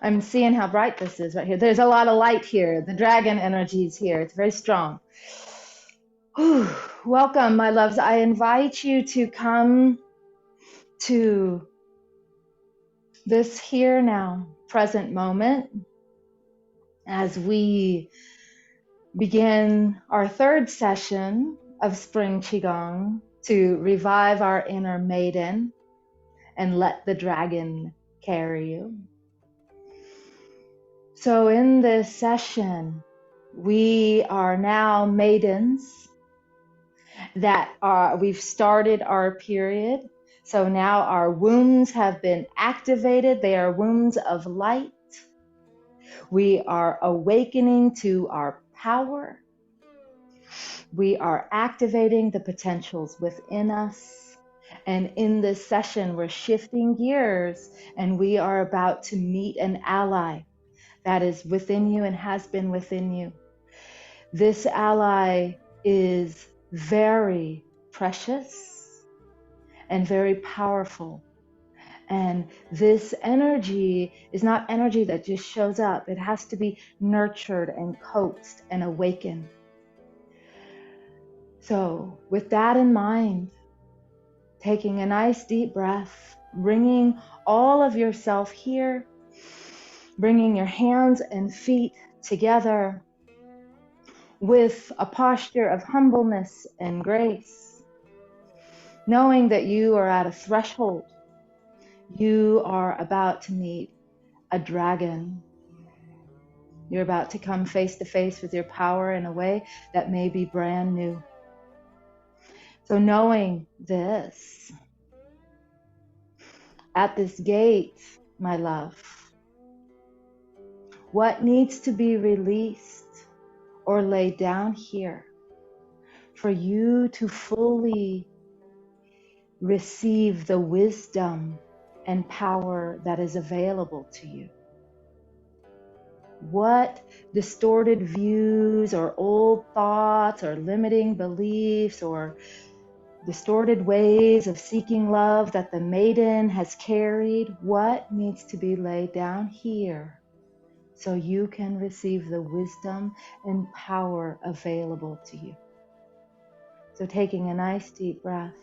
I'm seeing how bright this is right here. There's a lot of light here. The dragon energy is here. It's very strong. Whew. Welcome, my loves. I invite you to come to this here now, present moment as we begin our third session of Spring Qigong to revive our inner maiden and let the dragon carry you. So in this session, we are now maidens that we've started our period. So now our wombs have been activated. They are wombs of light. We are awakening to our power. We are activating the potentials within us. And in this session, we're shifting gears and we are about to meet an ally that is within you and has been within you. This ally is very precious and very powerful. And this energy is not energy that just shows up. It has to be nurtured and coaxed and awakened. So with that in mind, taking a nice deep breath, bringing all of yourself here, bringing your hands and feet together with a posture of humbleness and grace, knowing that you are at a threshold. You are about to meet a dragon. You're about to come face to face with your power in a way that may be brand new. So knowing this, at this gate, my love, what needs to be released or laid down here for you to fully receive the wisdom and power that is available to you? What distorted views or old thoughts or limiting beliefs or distorted ways of seeking love that the maiden has carried, what needs to be laid down here so you can receive the wisdom and power available to you? So taking a nice deep breath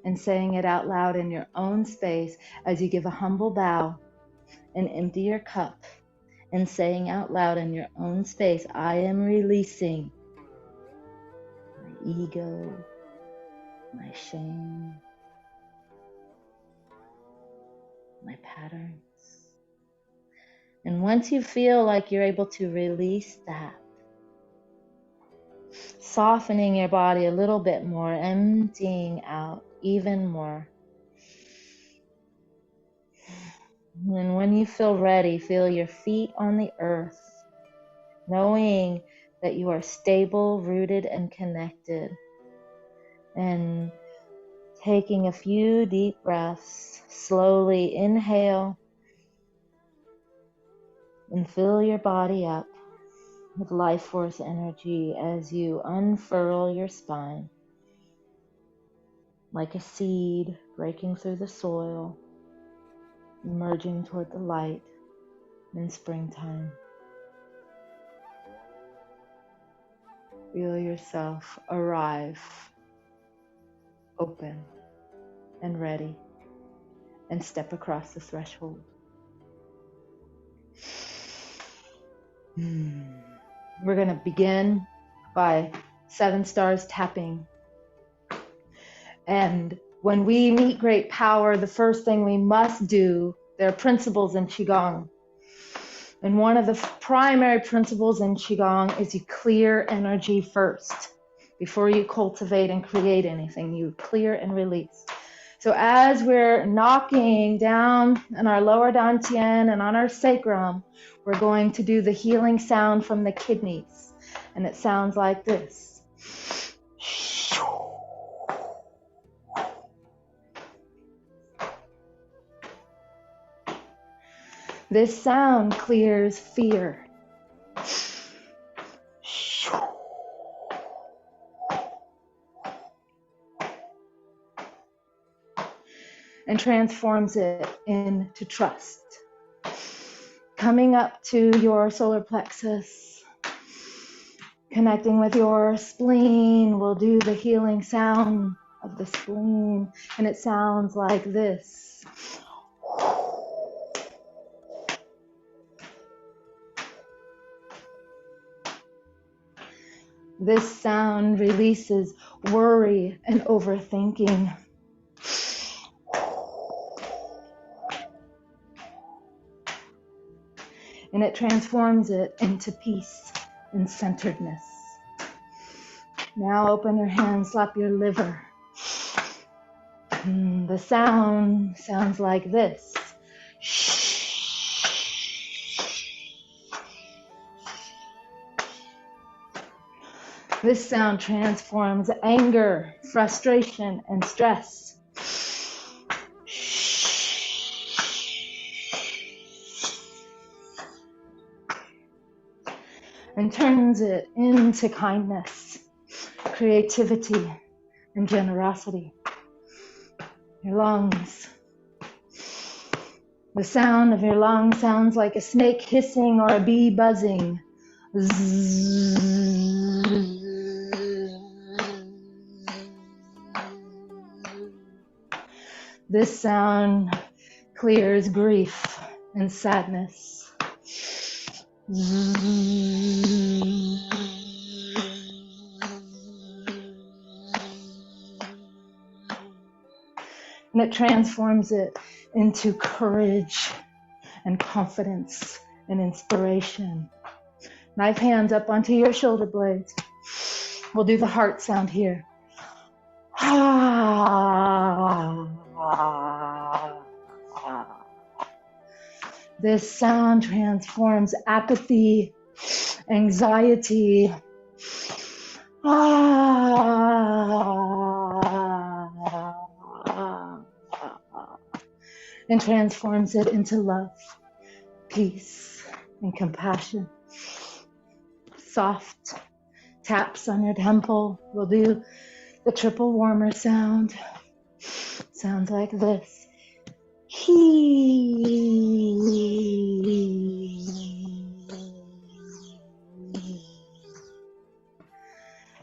and saying it out loud in your own space as you give a humble bow and empty your cup, and saying out loud in your own space, I am releasing my ego, my shame, my patterns. And once you feel like you're able to release that, softening your body a little bit more, emptying out even more. And when you feel ready, feel your feet on the earth, knowing that you are stable, rooted, and connected. And taking a few deep breaths, slowly inhale and fill your body up with life force energy as you unfurl your spine like a seed breaking through the soil, emerging toward the light in springtime. Feel yourself arrive, open and ready, and step across the threshold. We're going to begin by 7 stars tapping. And when we meet great power, the first thing we must do, there are principles in Qigong. And one of the primary principles in Qigong is you clear energy first. Before you cultivate and create anything, you clear and release. So as we're knocking down in our lower dantian and on our sacrum, we're going to do the healing sound from the kidneys. And it sounds like this. This sound clears fear. And transforms it into trust. coming up to your solar plexus, connecting with your spleen. We'll do the healing sound of the spleen, and it sounds like this. This sound releases worry and overthinking. And it transforms it into peace and centeredness. Now open your hand, slap your liver. The sound sounds like this. This sound transforms anger, frustration, and stress. And turns it into kindness, creativity, and generosity. Your lungs. The sound of your lungs sounds like a snake hissing or a bee buzzing. This sound clears grief and sadness. And it transforms it into courage and confidence and inspiration. Knife hands up onto your shoulder blades. We'll do the heart sound here. This sound transforms apathy, anxiety, and transforms it into love, peace, and compassion. Soft taps on your temple. We'll do the triple warmer sound. Sounds like this.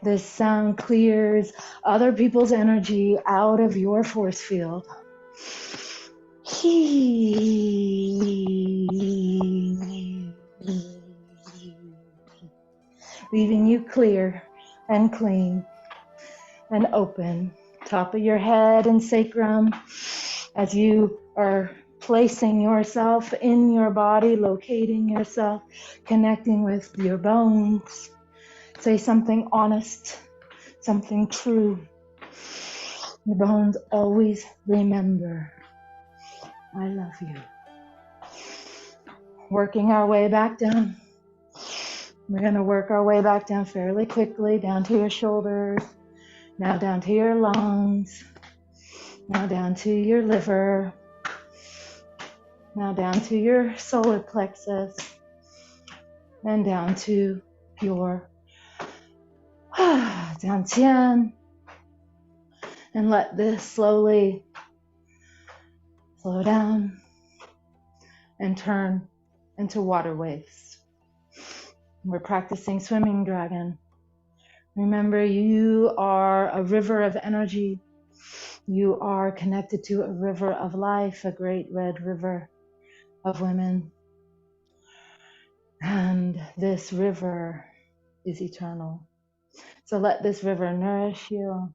This sound clears other people's energy out of your force field. Leaving you clear and clean and open. Top of your head and sacrum as you are placing yourself in your body, locating yourself, connecting with your bones. Say something honest, something true. Your bones always remember, I love you. Working our way back down. We're going to work our way back down fairly quickly, down to your shoulders, now down to your lungs, now down to your liver, now down to your solar plexus, and down to your dantian. And let this slowly slow down and turn into water waves. We're practicing swimming dragon. Remember, you are a river of energy. You are connected to a river of life, a great red river of women. And this river is eternal. So let this river nourish you.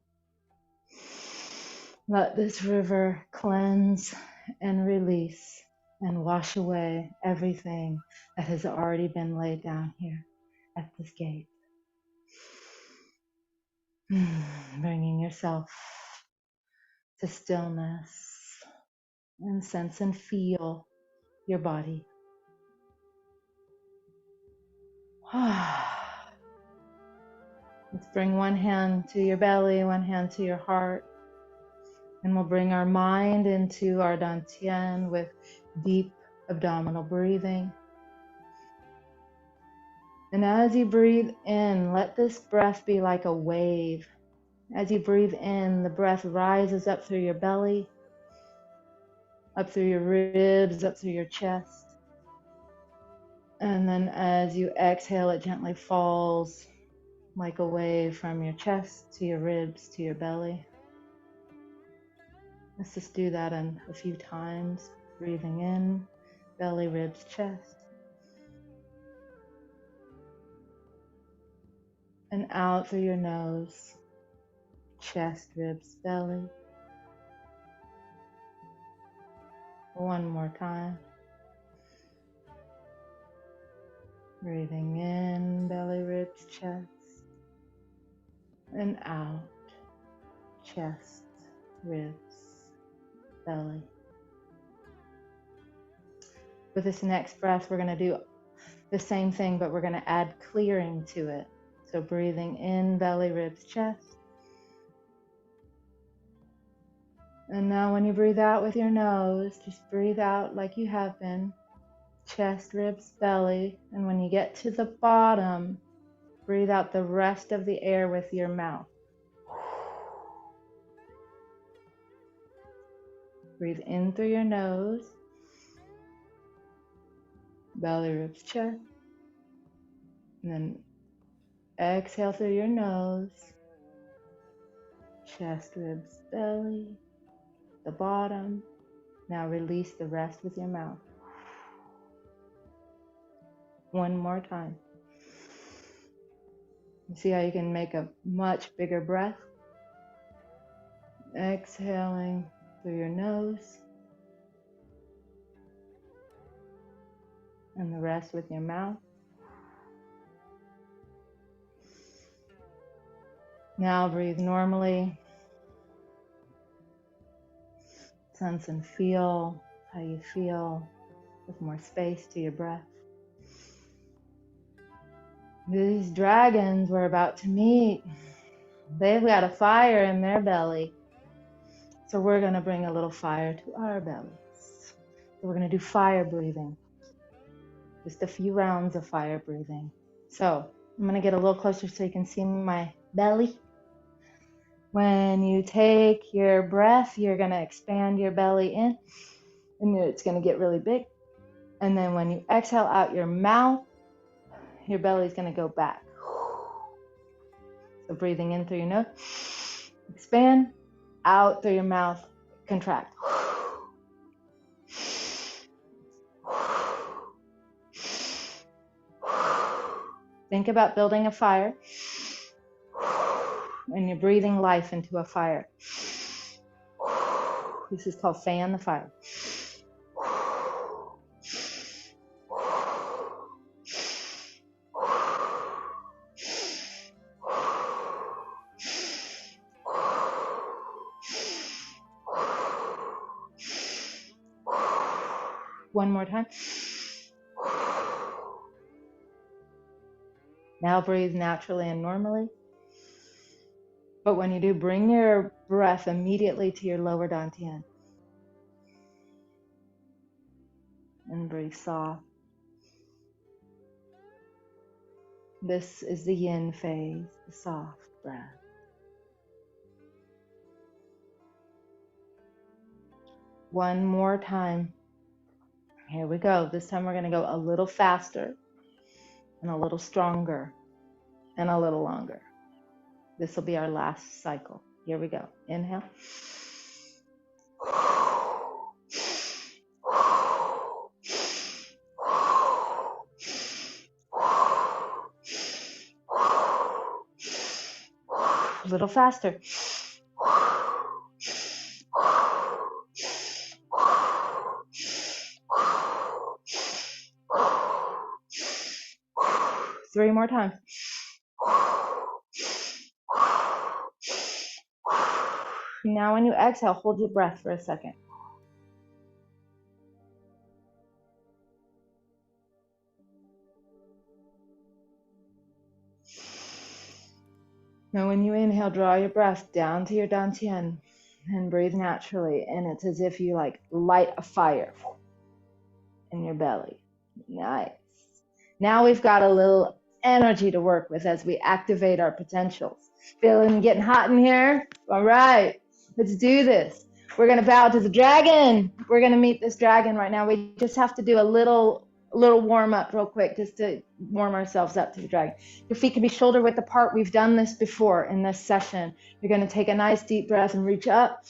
Let this river cleanse and release and wash away everything that has already been laid down here at this gate. Bringing yourself to stillness and sense and feel your body. Let's bring one hand to your belly, one hand to your heart. And we'll bring our mind into our dantian with deep abdominal breathing. And as you breathe in, let this breath be like a wave. As you breathe in, the breath rises up through your belly, up through your ribs, up through your chest. And then as you exhale, it gently falls like a wave from your chest to your ribs to your belly. Let's just do that a few times. Breathing in, belly, ribs, chest. And out through your nose, chest, ribs, belly. One more time. Breathing in, belly, ribs, chest. And out, chest, ribs, belly. With this next breath, we're going to do the same thing, but we're going to add clearing to it. So breathing in, belly, ribs, chest. And now when you breathe out with your nose, just breathe out like you have been. Chest, ribs, belly. And when you get to the bottom, breathe out the rest of the air with your mouth. Breathe in through your nose. Belly, ribs, chest. And then exhale through your nose. Chest, ribs, belly. The bottom. Now release the rest with your mouth. One more time. See how you can make a much bigger breath? Exhaling through your nose. And the rest with your mouth. Now breathe normally. Sense and feel how you feel with more space to your breath. These dragons we're about to meet, they've got a fire in their belly. So we're going to bring a little fire to our bellies. So we're going to do fire breathing. Just a few rounds of fire breathing. So I'm going to get a little closer so you can see my belly. When you take your breath, you're going to expand your belly in, and it's going to get really big. And then when you exhale out your mouth, your belly is going to go back. So breathing in through your nose, expand, out through your mouth, contract. Think about building a fire, and you're breathing life into a fire. This is called fan the fire. One more time. Now breathe naturally and normally. But when you do, bring your breath immediately to your lower dantian. And breathe soft. This is the yin phase, the soft breath. One more time. Here we go. This time we're going to go a little faster and a little stronger and a little longer. This will be our last cycle. Here we go. Inhale. A little faster. 3 more times. Now when you exhale, hold your breath for a second. Now when you inhale, draw your breath down to your dantian and breathe naturally. And it's as if you like light a fire in your belly. Nice. Now we've got a little energy to work with as we activate our potentials. Feeling getting hot in here? All right, let's do this. We're going to bow to the dragon. We're going to meet this dragon right now. We just have to do a little A little warm up real quick, just to warm ourselves up to the dragon. Your feet can be shoulder width apart. We've done this before in this session. You're going to take a nice deep breath and reach up.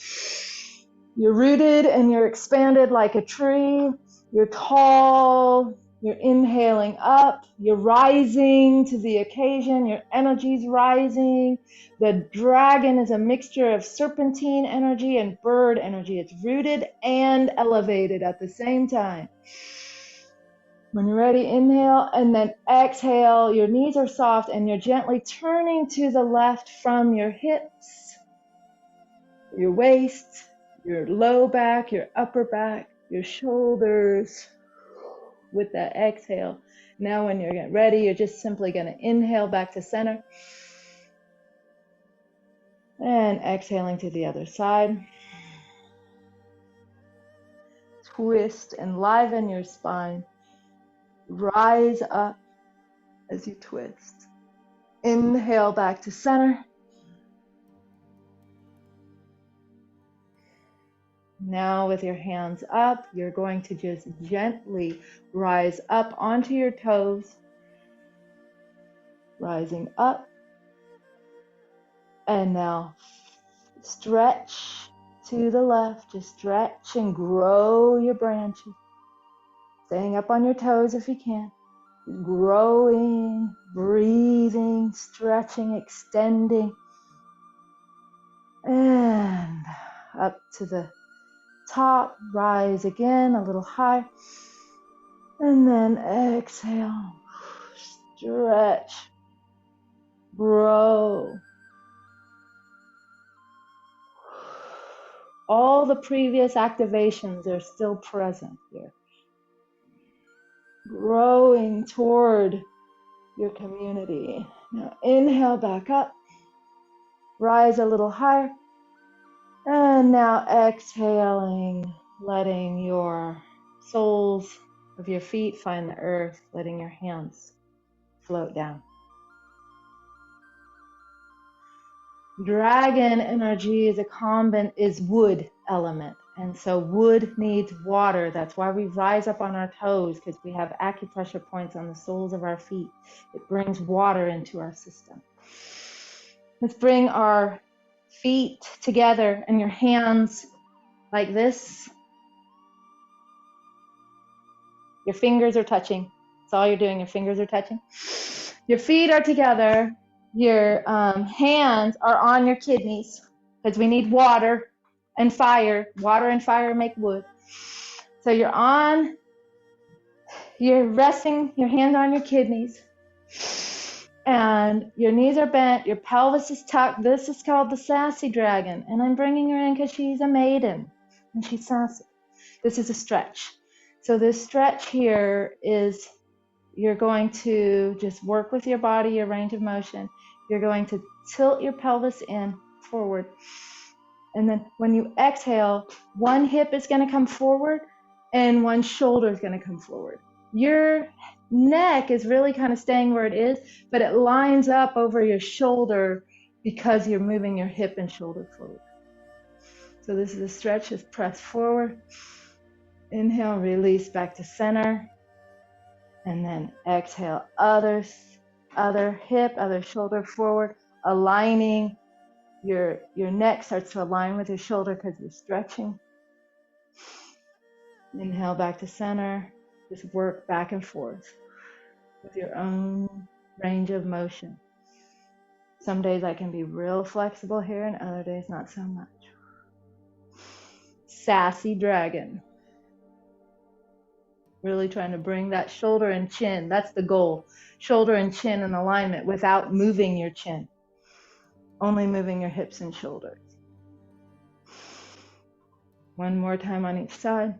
You're rooted and you're expanded like a tree. You're tall. You're inhaling up. You're rising to the occasion. Your energy's rising. The dragon is a mixture of serpentine energy and bird energy. It's rooted and elevated at the same time. When you're ready, inhale and then exhale. Your knees are soft and you're gently turning to the left from your hips, your waist, your low back, your upper back, your shoulders with that exhale. Now when you're getting ready, you're just simply going to inhale back to center and exhaling to the other side. Twist and liven your spine. Rise up as you twist. Inhale back to center. Now with your hands up, you're going to just gently rise up onto your toes. Rising up. And now stretch to the left. Just stretch and grow your branches. Staying up on your toes if you can. Growing, breathing, stretching, extending. And up to the top, rise again a little high, and then exhale, stretch, grow. All the previous activations are still present here. Growing toward your community. Now inhale back up, rise a little higher. And now exhaling, letting your soles of your feet find the earth, letting your hands float down. Dragon energy is wood element. And so wood needs water. That's why we rise up on our toes, because we have acupressure points on the soles of our feet. It brings water into our system. Let's bring our feet together and your hands like this. Your fingers are touching. That's all you're doing. Your fingers are touching. Your feet are together. Your hands are on your kidneys, because we need water and fire. Water and fire make wood. So you're resting your hands on your kidneys. And your knees are bent, your pelvis is tucked. This is called the sassy dragon. And I'm bringing her in because she's a maiden and she's sassy. This is a stretch. So this stretch here is, you're going to just work with your body, your range of motion. You're going to tilt your pelvis in forward. And then when you exhale, one hip is going to come forward and one shoulder is going to come forward. Your neck is really kind of staying where it is, but it lines up over your shoulder because you're moving your hip and shoulder forward. So this is a stretch. Just press forward. Inhale, release back to center. And then exhale, other hip, other shoulder forward, aligning. Your neck starts to align with your shoulder because you're stretching. Inhale back to center. Just work back and forth with your own range of motion. Some days I can be real flexible here and other days not so much. Sassy dragon. Really trying to bring that shoulder and chin. That's the goal. Shoulder and chin in alignment without moving your chin. Only moving your hips and shoulders. One more time on each side.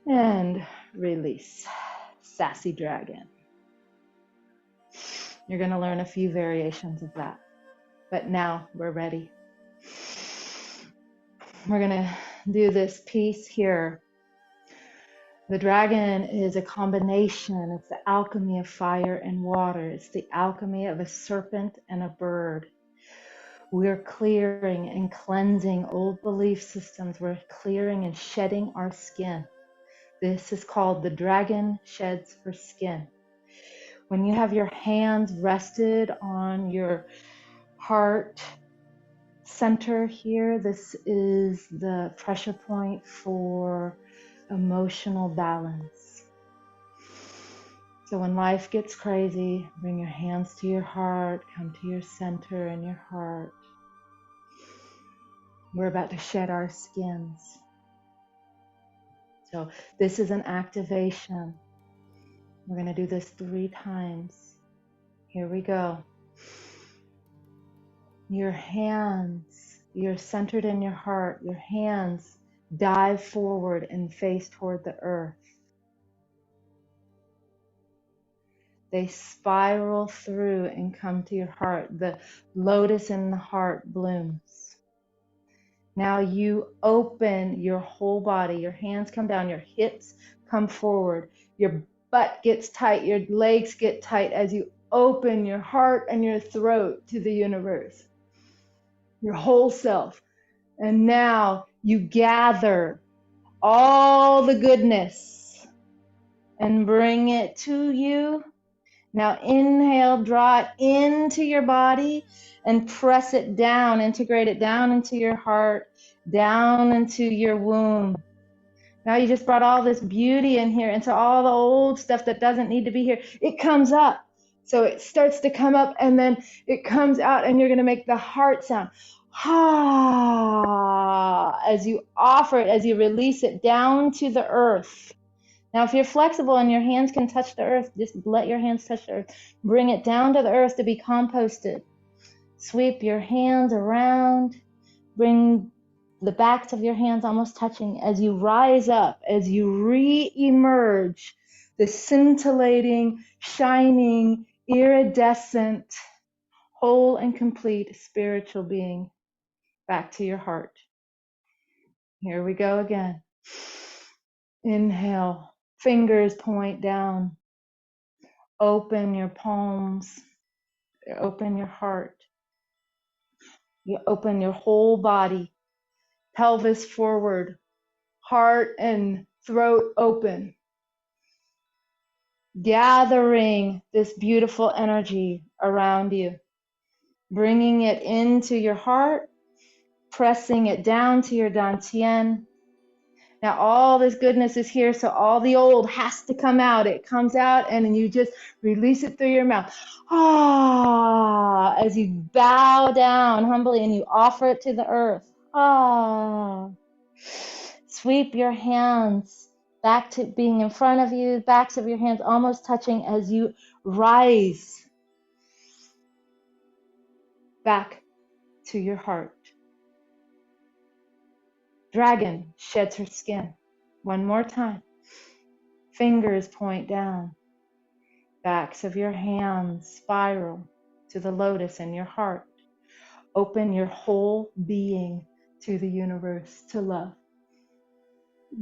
And release. Sassy dragon. You're going to learn a few variations of that. But now we're ready. We're going to do this piece here. The dragon is a combination. It's the alchemy of fire and water. It's the alchemy of a serpent and a bird. We're clearing and cleansing old belief systems. We're clearing and shedding our skin. This is called the dragon sheds her skin. When you have your hands rested on your heart center here, this is the pressure point for emotional balance. So when life gets crazy, bring your hands to your heart, come to your center in your heart. We're about to shed our skins. So this is an activation. We're going to do this 3 times. Here we go. Your hands, you're centered in your heart. Your hands dive forward and face toward the earth. They spiral through and come to your heart. The lotus in the heart blooms. Now you open your whole body. Your hands come down, your hips come forward, your butt gets tight, your legs get tight as you open your heart and your throat to the universe, your whole self. And now you gather all the goodness and bring it to you. Now inhale, draw it into your body and press it down, integrate it down into your heart, down into your womb. Now you just brought all this beauty in here, into all the old stuff that doesn't need to be here. It comes up. So it starts to come up and then it comes out, and you're going to make the heart sound. Ha, as you offer it, as you release it down to the earth. Now, if you're flexible and your hands can touch the earth, just let your hands touch the earth. Bring it down to the earth to be composted. Sweep your hands around. Bring the backs of your hands almost touching as you rise up, as you re-emerge, the scintillating, shining, iridescent, whole and complete spiritual being back to your heart. Here we go again. Inhale. Fingers point down. Open your palms. Open your heart. You open your whole body. Pelvis forward. Heart and throat open. Gathering this beautiful energy around you. Bringing it into your heart. Pressing it down to your dantian. Now all this goodness is here, so all the old has to come out. It comes out and then you just release it through your mouth. Ah, as you bow down humbly and you offer it to the earth. Ah. Sweep your hands back to being in front of you, backs of your hands almost touching as you rise back to your heart. Dragon sheds her skin. One more time. Fingers point down. Backs of your hands spiral to the lotus in your heart. Open your whole being to the universe, to love.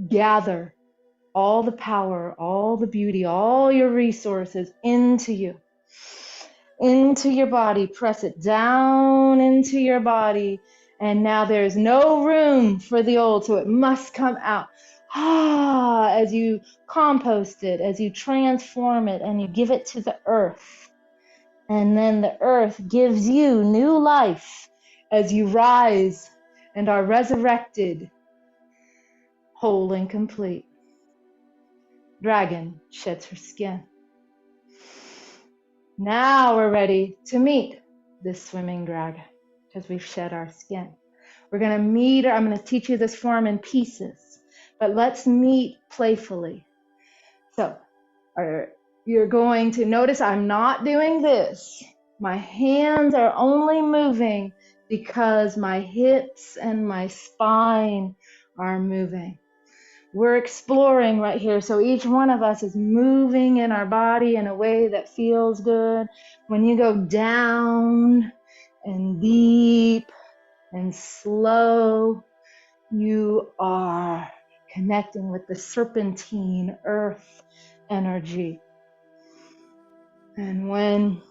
Gather all the power, all the beauty, all your resources into you, into your body. Press it down into your body. And now there's no room for the old, so it must come out. Ah, as you compost it, as you transform it, and you give it to the earth. And then the earth gives you new life as you rise and are resurrected, whole and complete. Dragon sheds her skin. Now we're ready to meet this swimming dragon because we've shed our skin. We're going to meet her. I'm going to teach you this form in pieces, but let's meet playfully. So you're going to notice I'm not doing this. My hands are only moving because my hips and my spine are moving. We're exploring right here. So each one of us is moving in our body in a way that feels good. When you go down and deep and slow, you are connecting with the serpentine earth energy. And when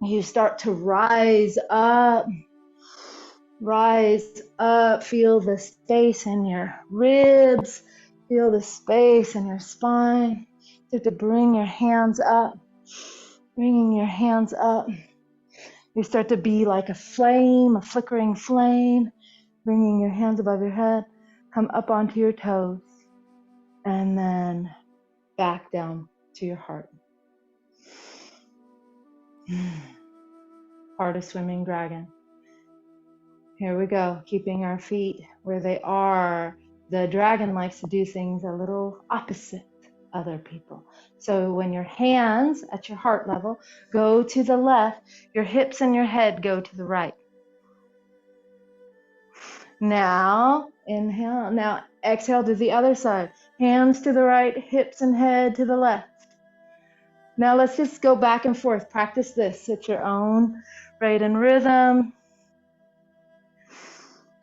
you start to rise up, Rise up, feel the space in your ribs, feel the space in your spine. Start to bring your hands up, bringing your hands up. You start to be like a flame, a flickering flame, bringing your hands above your head. Come up onto your toes and then back down to your heart. Heart of swimming dragon. Here we go, keeping our feet where they are. The dragon likes to do things a little opposite other people. So when your hands at your heart level go to the left, your hips and your head go to the right. Now, inhale. Now, exhale to the other side. Hands to the right, hips and head to the left. Now, let's just go back and forth. Practice this at your own rate and rhythm.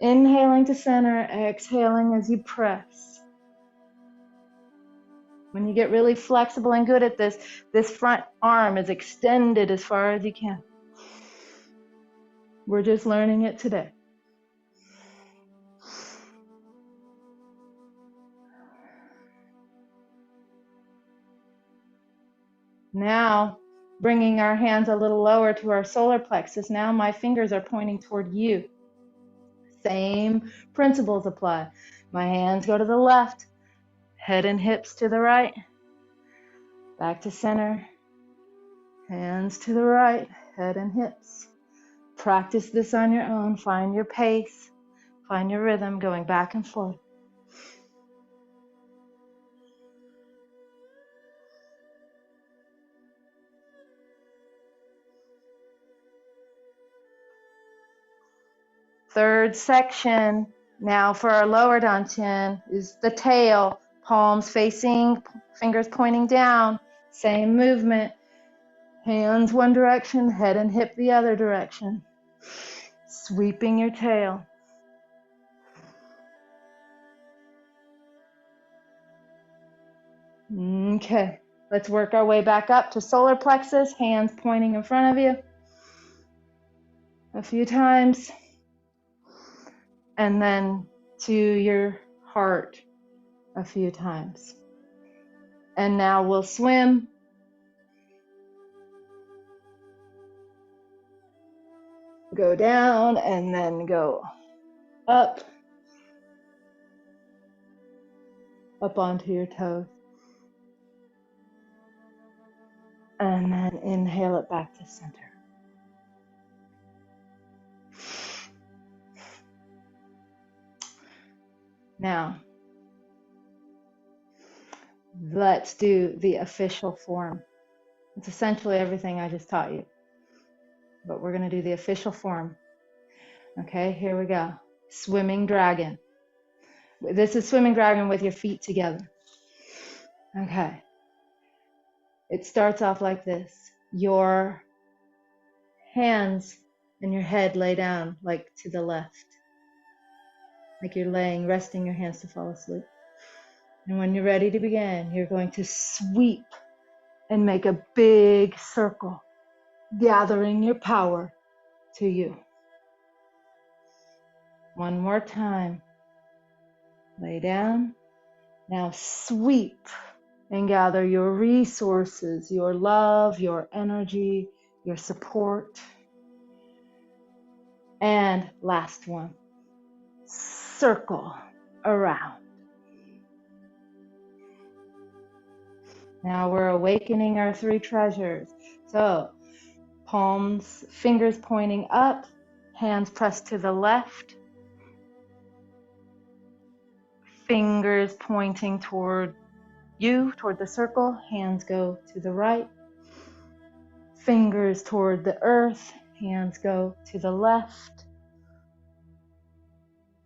Inhaling to center, exhaling as you press. When you get really flexible and good at this, this front arm is extended as far as you can. We're just learning it today. Now, bringing our hands a little lower to our solar plexus. Now my fingers are pointing toward you. Same principles apply. My hands go to the left, head and hips to the right, back to center, hands to the right, head and hips. Practice this on your own. Find your pace, find your rhythm, going back and forth. Third section, now for our lower dantian, is the tail. Palms facing, fingers pointing down. Same movement. Hands one direction, head and hip the other direction. Sweeping your tail. Okay, let's work our way back up to solar plexus, hands pointing in front of you. A few times. And then to your heart a few times. And now we'll swim. Go down and then go up onto your toes. And then inhale it back to center. Now, let's do the official form. It's essentially everything I just taught you, but we're going to do the official form. Okay, here we go. Swimming dragon. This is swimming dragon with your feet together. Okay. It starts off like this. Your hands and your head lay down like to the left. Like you're resting your hands to fall asleep. And when you're ready to begin, you're going to sweep and make a big circle, gathering your power to you. One more time. Lay down. Now sweep and gather your resources, your love, your energy, your support. And last one. Circle around. Now we're awakening our three treasures. So, palms, fingers pointing up, hands pressed to the left, fingers pointing toward you, toward the circle, hands go to the right, fingers toward the earth, hands go to the left,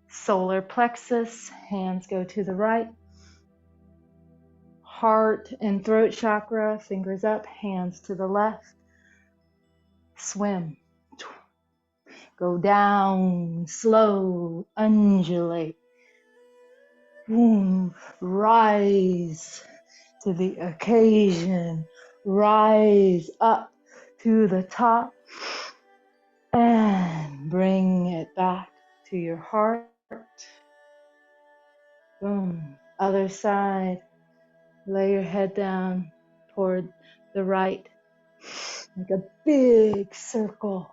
solar plexus, hands go to the right, heart and throat chakra, fingers up, hands to the left. Swim. Go down, slow, undulate. Rise to the occasion. Rise up to the top and bring it back to your heart. Boom. Other side. Lay your head down toward the right. Make a big circle.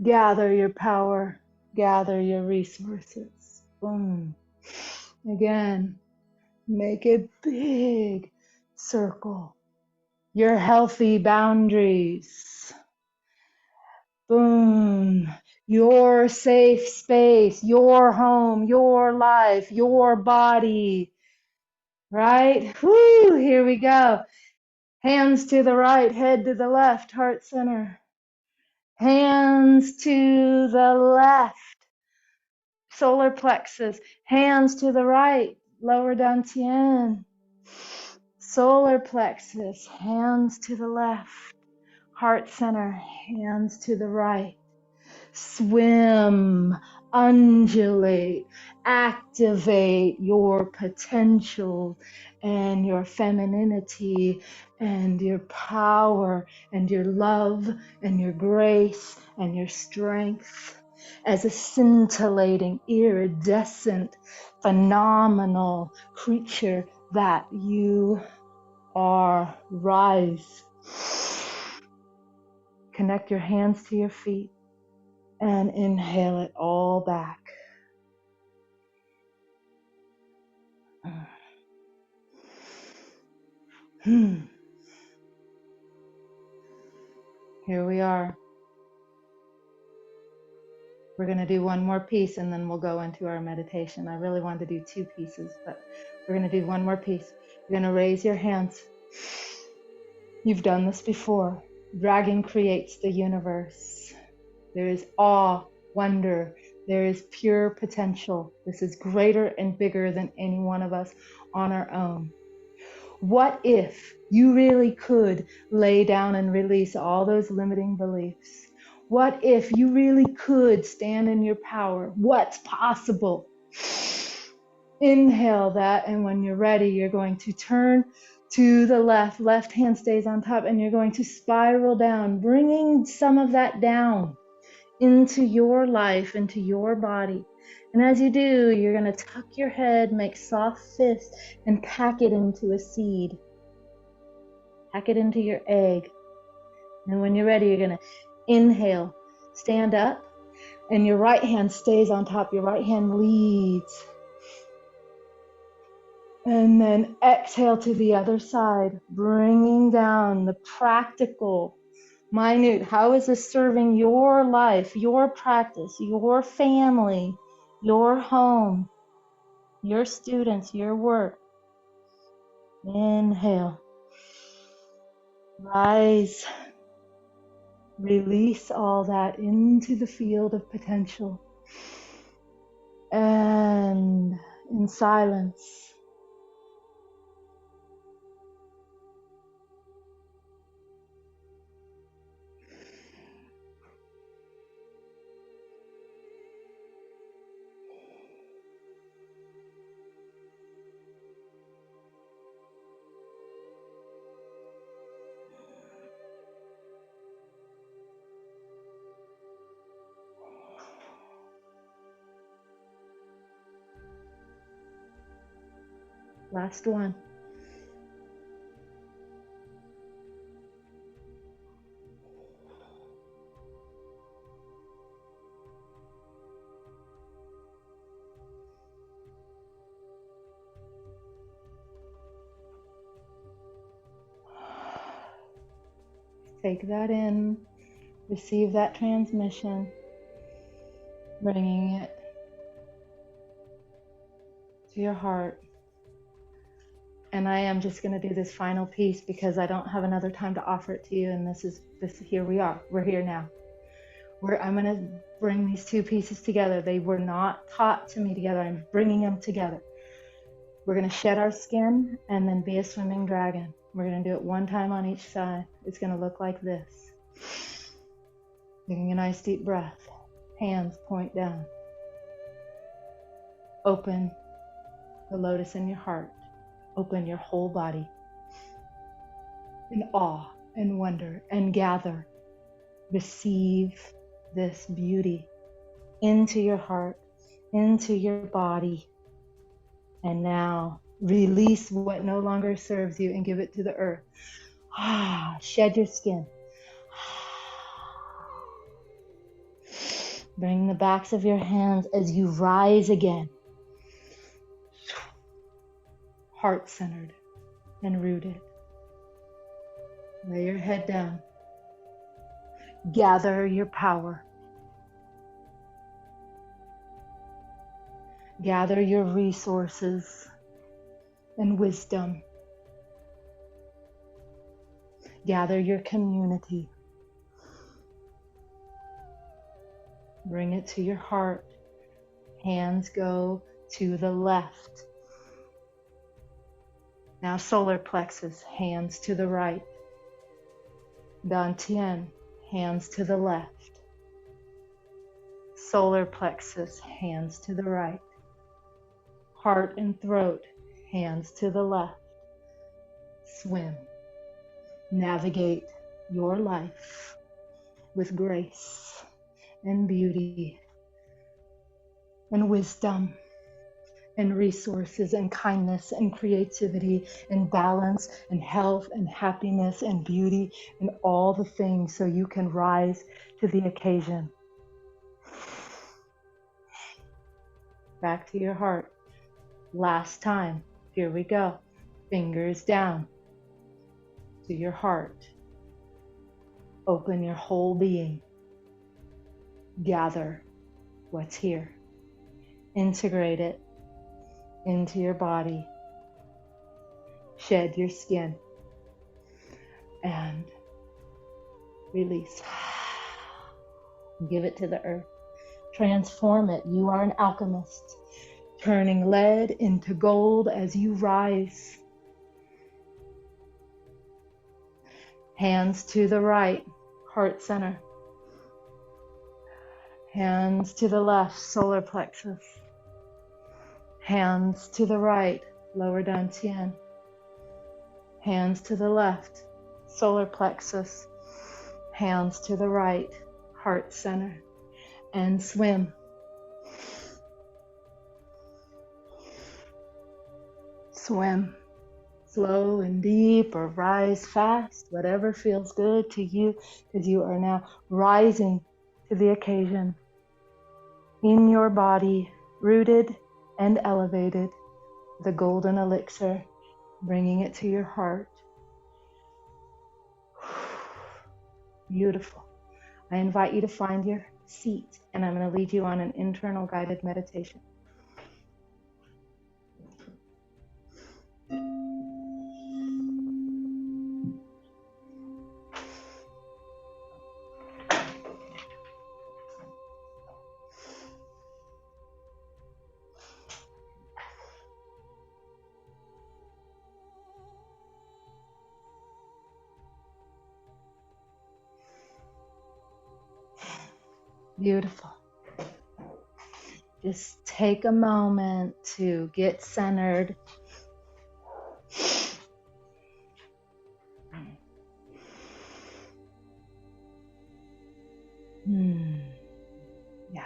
Gather your power. Gather your resources. Boom. Again. Make a big circle. Your healthy boundaries. Boom. Your safe space, your home, your life, your body. Right? Whoo, here we go. Hands to the right, head to the left, heart center. Hands to the left, solar plexus. Hands to the right, lower dantian. Solar plexus, hands to the left, heart center, hands to the right. Swim, undulate, activate your potential and your femininity and your power and your love and your grace and your strength as a scintillating, iridescent, phenomenal creature that you are. Rise. Connect your hands to your feet and inhale it all back. Here we are. We're going to do one more piece and then we'll go into our meditation. I really wanted to do 2 pieces, but we're going to do one more piece. You're going to raise your hands. You've done this before. Dragon creates the universe. There is awe, wonder. There is pure potential. This is greater and bigger than any one of us on our own. What if you really could lay down and release all those limiting beliefs? What if you really could stand in your power? What's possible? Inhale that, and when you're ready, you're going to turn to the left. Left hand stays on top, and you're going to spiral down, bringing some of that down into your life, into your body. And as you do, you're going to tuck your head, make soft fists, and pack it into a seed. Pack it into your egg. And when you're ready, you're going to inhale, stand up, and your right hand stays on top. Your right hand leads. And then exhale to the other side, bringing down the practical, minute. How is this serving your life, your practice, your family, your home, your students, your work? Inhale. Rise. Release all that into the field of potential. And in silence, last one. Take that in, receive that transmission, bringing it to your heart. And I am just going to do this final piece because I don't have another time to offer it to you. And here we are. We're here now. I'm going to bring these 2 pieces together. They were not taught to me together. I'm bringing them together. We're going to shed our skin and then be a swimming dragon. We're going to do it 1 time on each side. It's going to look like this. Taking a nice deep breath. Hands point down. Open the lotus in your heart. Open your whole body in awe and wonder and gather. Receive this beauty into your heart, into your body. And now release what no longer serves you and give it to the earth. Shed your skin. Bring the backs of your hands as you rise again. Heart-centered and rooted. Lay your head down. Gather your power. Gather your resources and wisdom. Gather your community. Bring it to your heart. Hands go to the left. Now solar plexus, hands to the right. Dantian, hands to the left. Solar plexus, hands to the right. Heart and throat, hands to the left. Swim. Navigate your life with grace and beauty and wisdom and resources and kindness and creativity and balance and health and happiness and beauty and all the things so you can rise to the occasion. Back to your heart. Last time. Here we go. Fingers down to your heart. Open your whole being. Gather what's here. Integrate it into your body. Shed your skin and release. Give it to the earth. Transform it. You are an alchemist, turning lead into gold as you rise. Hands to the right, heart center. Hands to the left, solar plexus. Hands to the right, lower dantian. Hands to the left, solar plexus. Hands to the right, heart center. And swim. Swim. Slow and deep or rise fast, whatever feels good to you, because you are now rising to the occasion. In your body, rooted and elevated, the golden elixir, bringing it to your heart. Beautiful. I invite you to find your seat, and I'm going to lead you on an internal guided meditation. Beautiful. Just take a moment to get centered. Yeah.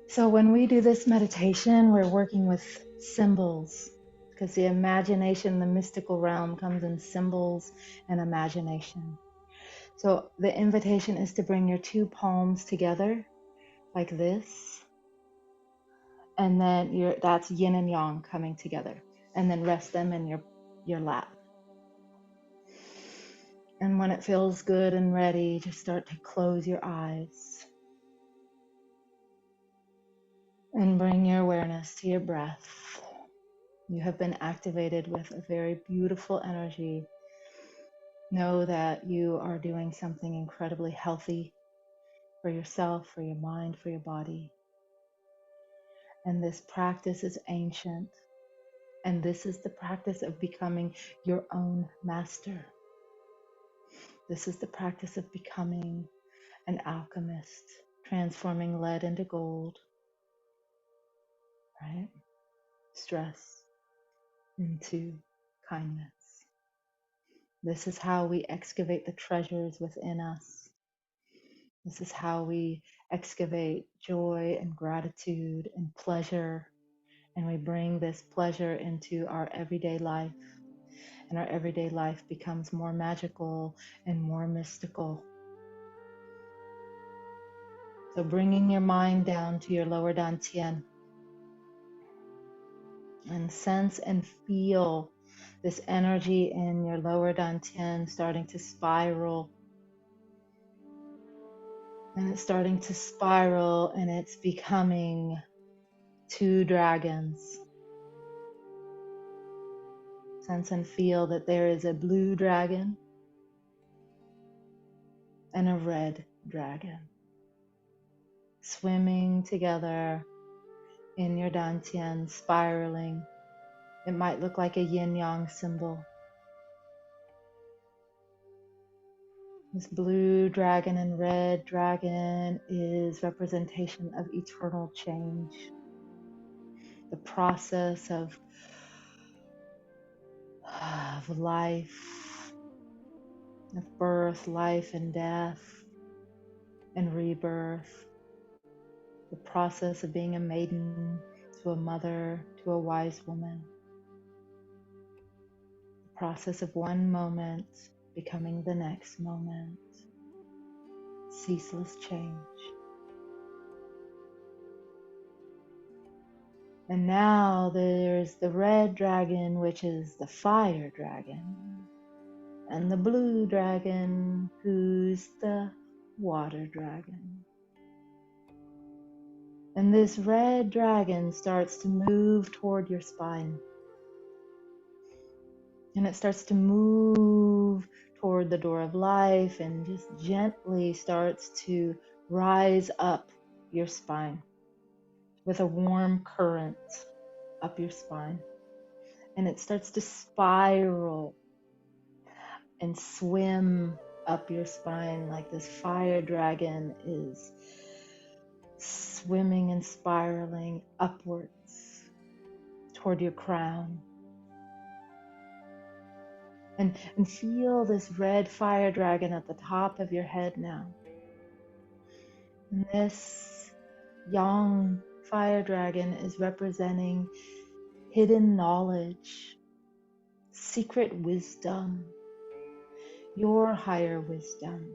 So when we do this meditation, we're working with symbols, because the imagination, the mystical realm comes in symbols and imagination. So the invitation is to bring your two palms together like this. And then that's yin and yang coming together. And then rest them in your lap. And when it feels good and ready, just start to close your eyes. And bring your awareness to your breath. You have been activated with a very beautiful energy. Know that you are doing something incredibly healthy for yourself, for your mind, for your body. And this practice is ancient. And this is the practice of becoming your own master. This is the practice of becoming an alchemist, transforming lead into gold, right? Stress into kindness. This is how we excavate the treasures within us. This is how we excavate joy and gratitude and pleasure. And we bring this pleasure into our everyday life. And our everyday life becomes more magical and more mystical. So bringing your mind down to your lower dantian, and sense and feel this energy in your lower dantian starting to spiral. And it's starting to spiral, and it's becoming 2 dragons. Sense and feel that there is a blue dragon and a red dragon swimming together in your dantian, spiraling. It might look like a yin-yang symbol. This blue dragon and red dragon is representation of eternal change. The process of life, of birth, life and death, and rebirth. The process of being a maiden to a mother, to a wise woman. The process of one moment becoming the next moment. Ceaseless change. And now there's the red dragon, which is the fire dragon, and the blue dragon, who's the water dragon. And this red dragon starts to move toward your spine. And it starts to move toward the door of life and just gently starts to rise up your spine with a warm current up your spine. And it starts to spiral and swim up your spine like this fire dragon is swimming and spiraling upwards toward your crown. And feel this red fire dragon at the top of your head now. And this yang fire dragon is representing hidden knowledge, secret wisdom, your higher wisdom.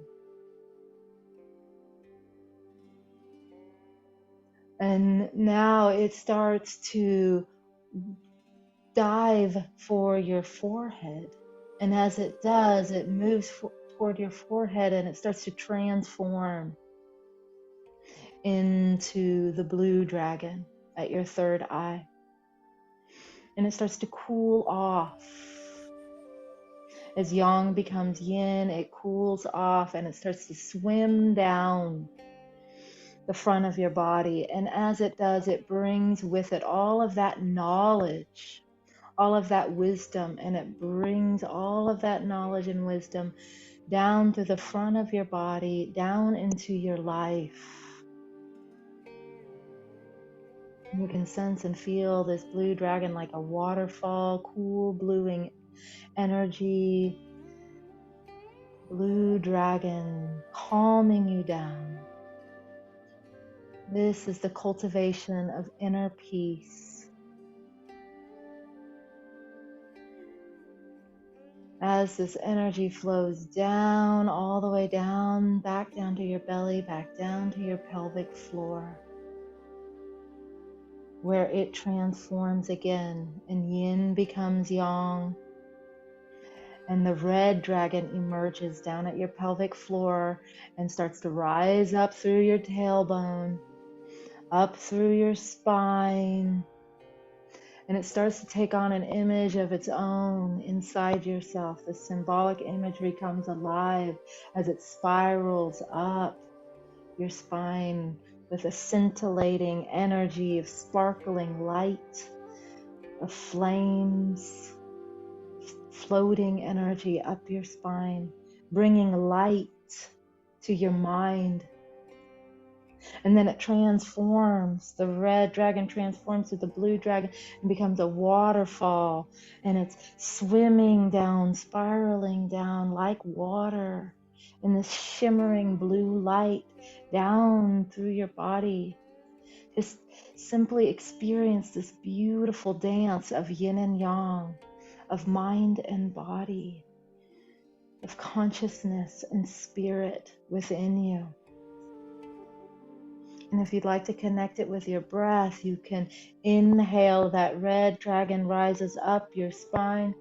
And now it starts to dive for your forehead. And as it does, it moves toward your forehead and it starts to transform into the blue dragon at your third eye. And it starts to cool off. As yang becomes yin, it cools off and it starts to swim down the front of your body. And as it does, it brings with it all of that knowledge, all of that wisdom, and it brings all of that knowledge and wisdom down to the front of your body, down into your life. You can sense and feel this blue dragon like a waterfall, cool bluing energy. Blue dragon calming you down. This is the cultivation of inner peace. As this energy flows down, all the way down, back down to your belly, back down to your pelvic floor, where it transforms again, and yin becomes yang, and the red dragon emerges down at your pelvic floor and starts to rise up through your tailbone, up through your spine, and it starts to take on an image of its own inside yourself. The symbolic imagery comes alive as it spirals up your spine with a scintillating energy of sparkling light, of flames, floating energy up your spine, bringing light to your mind. And then it transforms. The red dragon transforms to the blue dragon and becomes a waterfall. And it's swimming down, spiraling down like water. in this shimmering blue light down through your body. Just simply experience this beautiful dance of yin and yang, of mind and body, of consciousness and spirit within you. And if you'd like to connect it with your breath, you can inhale, that red dragon rises up your spine,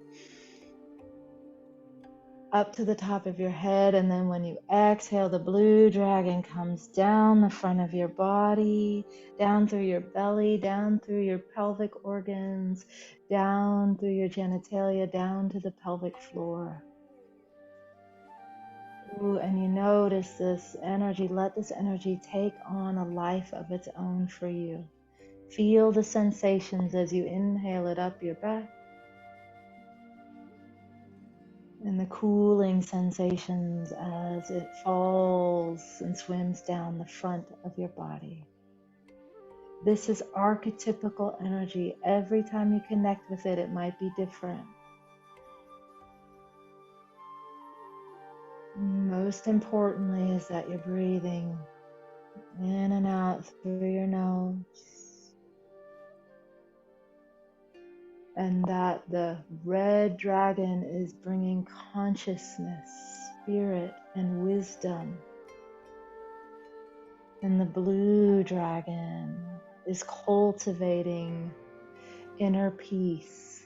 up to the top of your head, and then when you exhale, the blue dragon comes down the front of your body, down through your belly, down through your pelvic organs, down through your genitalia, down to the pelvic floor. Ooh, and you notice this energy, let this energy take on a life of its own for you. Feel the sensations as you inhale it up your back, and the cooling sensations as it falls and swims down the front of your body. This is archetypical energy. Every time you connect with it, it might be different. Most importantly is that you're breathing in and out through your nose, and that the red dragon is bringing consciousness, spirit, and wisdom. And the blue dragon is cultivating inner peace,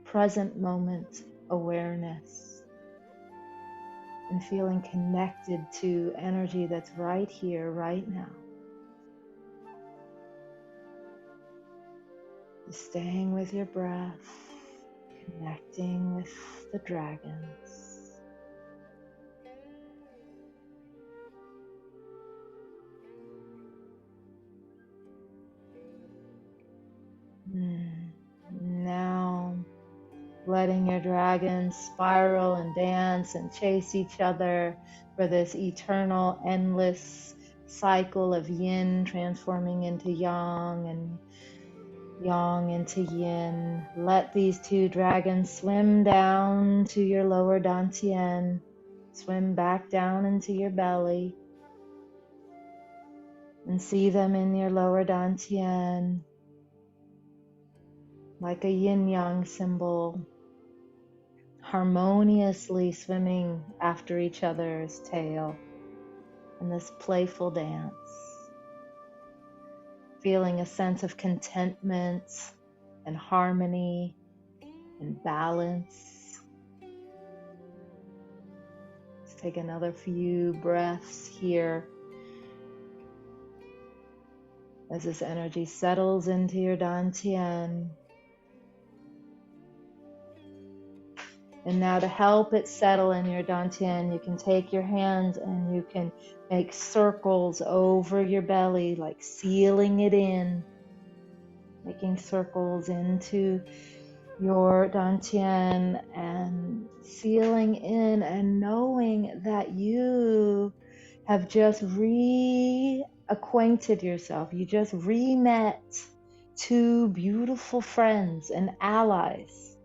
present moment awareness, and feeling connected to energy that's right here, right now. Just staying with your breath, connecting with the dragons. Now, letting your dragons spiral and dance and chase each other for this eternal, endless cycle of yin transforming into yang and yang into yin. Let these two dragons swim down to your lower dantian, swim back down into your belly, and see them in your lower dantian like a yin-yang symbol, harmoniously swimming after each other's tail in this playful dance, feeling a sense of contentment and harmony and balance. Let's take another few breaths here as this energy settles into your dantian. And now, to help it settle in your dantian, you can take your hands and you can make circles over your belly, like sealing it in, making circles into your dantian and sealing in, and knowing that you have just reacquainted yourself. You just re-met two beautiful friends and allies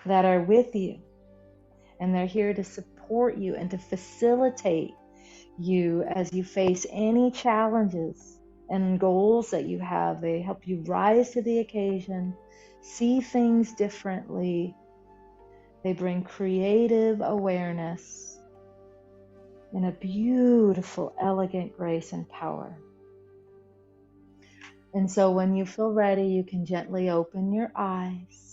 that are with you. And they're here to support you and to facilitate you as you face any challenges and goals that you have. They help you rise to the occasion, see things differently. They bring creative awareness and a beautiful, elegant grace and power. And so when you feel ready, you can gently open your eyes.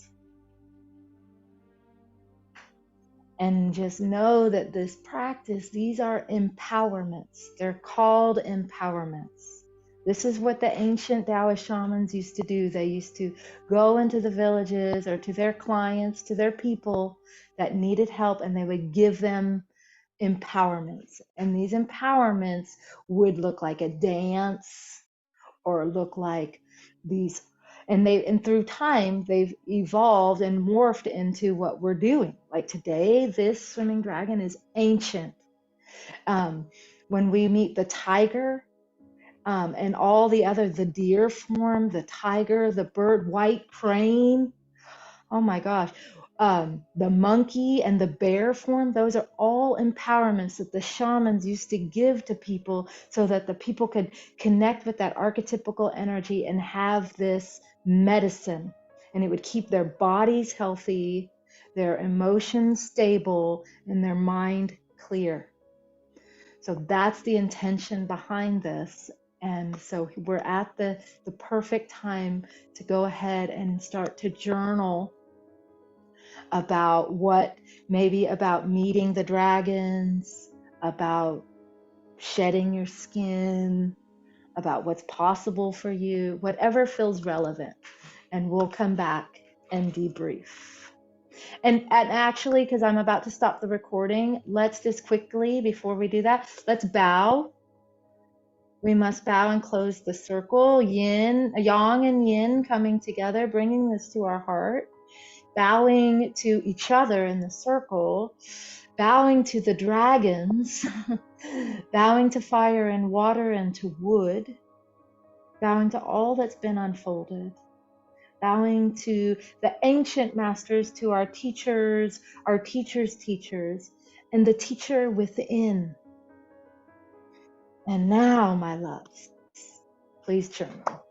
And just know that this practice, these are empowerments. They're called empowerments. This is what the ancient Taoist shamans used to do. They used to go into the villages or to their clients, to their people that needed help, and they would give them empowerments. And these empowerments would look like a dance or look like these. And through time, they've evolved and morphed into what we're doing. Like today, this swimming dragon is ancient. When we meet the tiger and all the deer form, the tiger, the bird, white crane, oh my gosh. the monkey and the bear form, those are all empowerments that the shamans used to give to people so that the people could connect with that archetypical energy and have this medicine. And it would keep their bodies healthy, their emotions stable, and their mind clear. So that's the intention behind this. And so we're at the perfect time to go ahead and start to journal about maybe about meeting the dragons, about shedding your skin, about what's possible for you, whatever feels relevant. And we'll come back and debrief. And actually, because I'm about to stop the recording, let's just quickly, before we do that, let's bow. We must bow and close the circle, yang and yin coming together, bringing this to our heart. Bowing to each other in the circle, bowing to the dragons, bowing to fire and water and to wood, bowing to all that's been unfolded, bowing to the ancient masters, to our teachers' teachers, and the teacher within. And now, my loves, please journal.